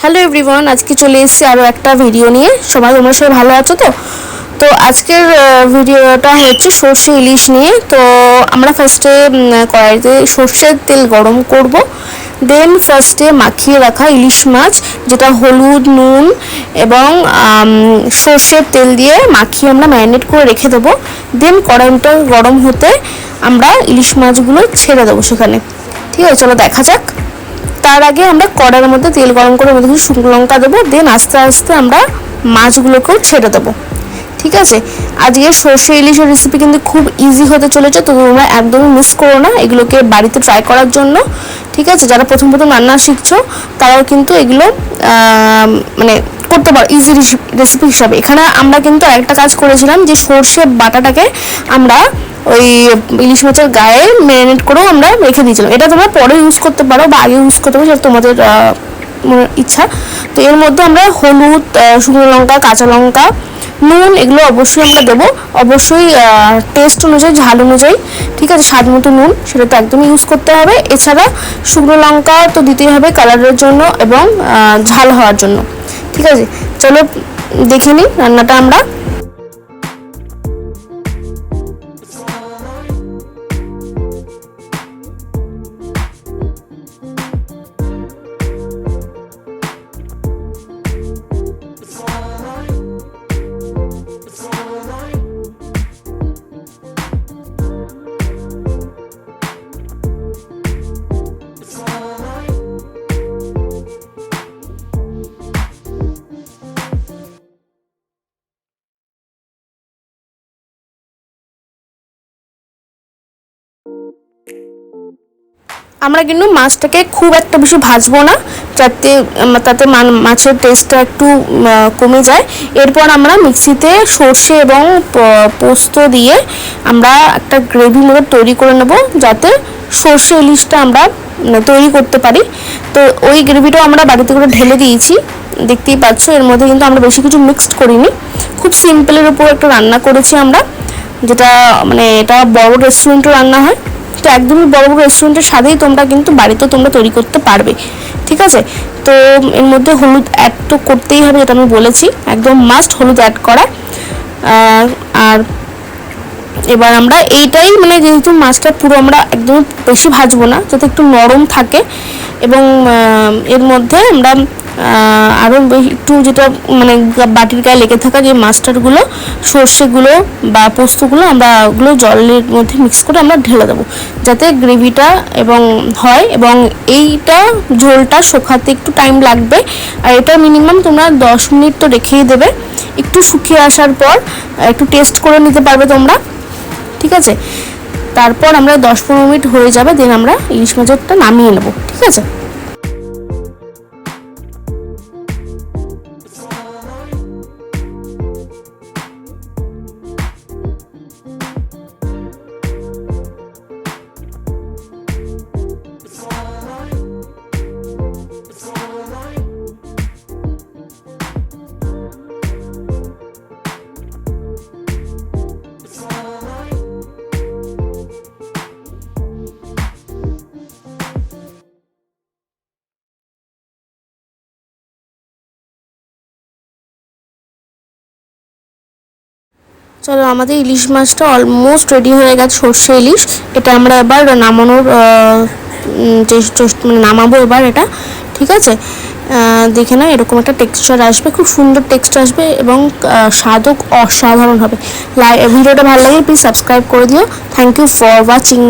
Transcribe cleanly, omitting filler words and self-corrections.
Hello everyone, আজকে চলে এসেছি আরও একটা ভিডিও নিয়ে। তোমরা সবাই ভালো আছো তো? তো আজকের ভিডিওটা হচ্ছে সর্ষে ইলিশ নিয়ে। তো আমরা ফার্স্টে কড়াইতে সর্ষের তেল গরম করব। দেন ফার্স্টে মাখিয়ে রাখা ইলিশ মাছ, যেটা হলুদ, নুন এবং সর্ষের তেল দিয়ে মাখিয়ে আমরা ম্যারিনেট করে রেখে দেবো। দেন কড়াইটা গরম হতে আমরা ইলিশ মাছগুলো ছেড়ে দেবো সেখানে। ঠিক আছে, চলো দেখা যাক। তার আগে আমরা কড়াইয়ের মধ্যে তেল গরম করে মধ্যে কিছু শুকনো লঙ্কা দেবো। দেন আস্তে আস্তে আমরা মাছগুলোকেও ছেড়ে দেবো। ঠিক আছে, আজকে সর্ষে ইলিশের রেসিপি কিন্তু খুব ইজি হতে চলেছে, তো তোমরা একদমই মিস করো না এগুলোকে বাড়িতে ট্রাই করার জন্য। ঠিক আছে, যারা প্রথম প্রথম রান্না শিখছো তারাও কিন্তু এগুলো মানে করতে পারো ইজি রেসিপি হিসাবে। এখানে আমরা কিন্তু আরেকটা কাজ করেছিলাম, যে সর্ষে বাটাটাকে আমরা ওই ইলিশ মাছের গায়ে ম্যারিনেট করেও আমরা রেখে দিয়েছিলাম। এটা তোমরা পরে ইউজ করতে পারো বা আগে ইউজ করতে পারো, সেটা তোমাদের ইচ্ছা। তো এর মধ্যে আমরা হলুদ, শুকনো লঙ্কা, কাঁচা লঙ্কা, নুন এগুলো অবশ্যই আমরা দেবো, অবশ্যই টেস্ট অনুযায়ী, ঝাল অনুযায়ী। ঠিক আছে, স্বাদ মতো নুন সেটা তো একদমই ইউজ করতে হবে। এছাড়া শুকনো লঙ্কা তো দিতেই হবে কালারের জন্য এবং ঝাল হওয়ার জন্য। ঠিক আছে, চলো দেখে নিই রান্নাটা আমরা। আমরা কিন্তু মাছটাকে খুব একটা বেশি ভাজবো না, যাতে তাতে মাছের টেস্টটা একটু কমে যায়। এরপর আমরা মিক্সিতে সর্ষে এবং পোস্ত দিয়ে আমরা একটা গ্রেভি মতো তৈরি করে নেব, যাতে সর্ষে ইলিশটা আমরা তৈরি করতে পারি। তো ওই গ্রেভিটাও আমরা বাড়িতে করে ঢেলে দিয়েছি, দেখতেই পাচ্ছ। এর মধ্যে কিন্তু আমরা বেশি কিছু মিক্সড করিনি, খুব সিম্পলের উপর একটা রান্না করেছি আমরা, যেটা এটা বড় রেস্টুরেন্টও রান্না হয়। তো একদমই বড় বড় রেস্টুরেন্টের স্বাদেই তোমরা কিন্তু বাড়িতেও তোমরা তৈরি করতে পারবে। ঠিক আছে, তো এর মধ্যে হলুদ অ্যাড তো করতেই হবে, যেটা আমি বলেছি, একদম মাস্ট হলুদ অ্যাড করা। আর এবার আমরা এইটাই যেহেতু মাছটা পুরো আমরা একদম বেশি ভাজবো না, যাতে একটু নরম থাকে। এবং এর মধ্যে আমরা আরও একটু যেটা বাটির গায়ে লেগে থাকা যে মাস্টারগুলো, সর্ষেগুলো বা পোস্তগুলো, আমরা ওগুলো জলের মধ্যে মিক্স করে আমরা ঢেলে দেবো, যাতে গ্রেভিটা এবং হয়। এবং এইটা ঝোলটা শুকাতে একটু টাইম লাগবে, আর এটা মিনিমাম তোমরা 10 মিনিট তো রেখেই দেবে। একটু শুকিয়ে আসার পর একটু টেস্ট করে নিতে পারবে তোমরা। ঠিক আছে, তারপর আমরা 10-15 মিনিট হয়ে যাবে, দেন আমরা ইলিশ মাছটা নামিয়ে নেবো। ঠিক আছে, চলো আমাদের ইলিশ মাছটা অলমোস্ট রেডি হয়ে গেছে, সর্ষে ইলিশ। এটা আমরা এবার নামানোর নামাবো এবার এটা। ঠিক আছে, দেখে না এরকম একটা টেক্সচার আসবে, খুব সুন্দর টেক্সচার আসবে এবং স্বাদও অসাধারণ হবে। ভিডিওটা ভালো লাগলে প্লিজ সাবস্ক্রাইব করে দিও। Thank you for watching.